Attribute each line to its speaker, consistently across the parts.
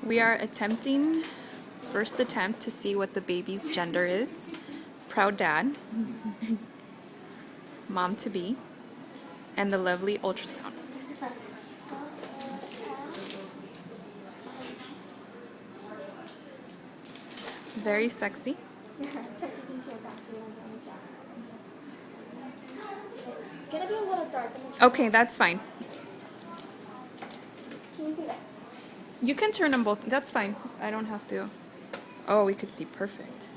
Speaker 1: We are attempting, first attempt to see what the baby's gender is. Proud dad, mom to be, and the lovely ultrasound. Very sexy.
Speaker 2: It's gonna be a little dark.
Speaker 1: Okay, that's fine.
Speaker 2: Can you see that?
Speaker 1: You can turn them both. That's fine. I don't have to. Oh, we could see perfect.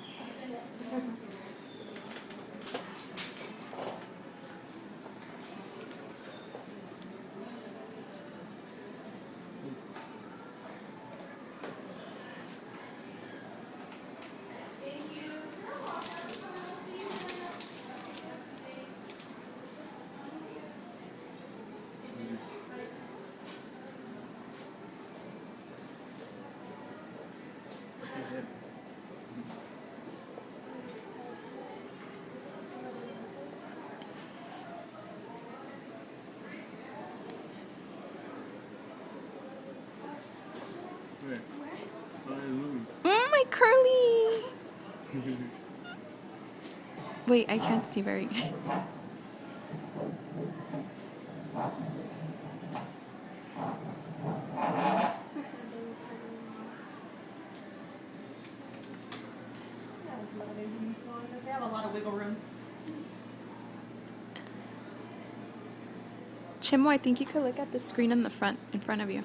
Speaker 1: My curly! Wait, I can't see very good.
Speaker 3: They have a lot of wiggle room.
Speaker 1: Chimo, I think you could look at the screen in front of you.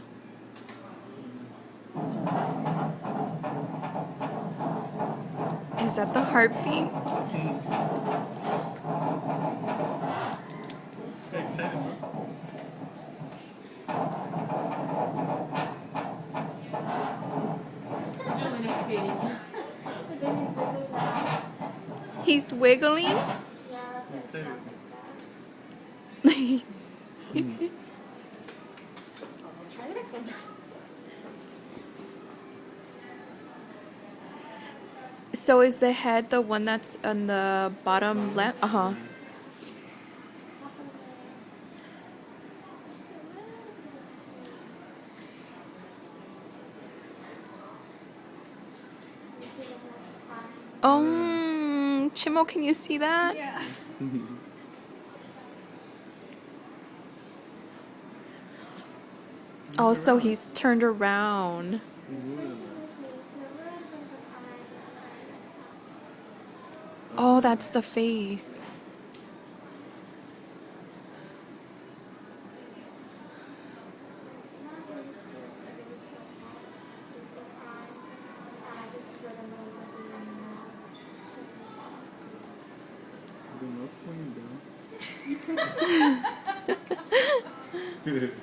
Speaker 1: Is that the heartbeat?
Speaker 2: The baby's wiggling around.
Speaker 1: He's wiggling?
Speaker 2: Yeah, that's what it sounds like that. Try the next one.
Speaker 1: So is the head the one that's on the bottom left? Uh-huh. Oh, Chimo, can you see that?
Speaker 3: Yeah.
Speaker 1: Oh, so he's turned around. Oh, that's the face.
Speaker 4: Good.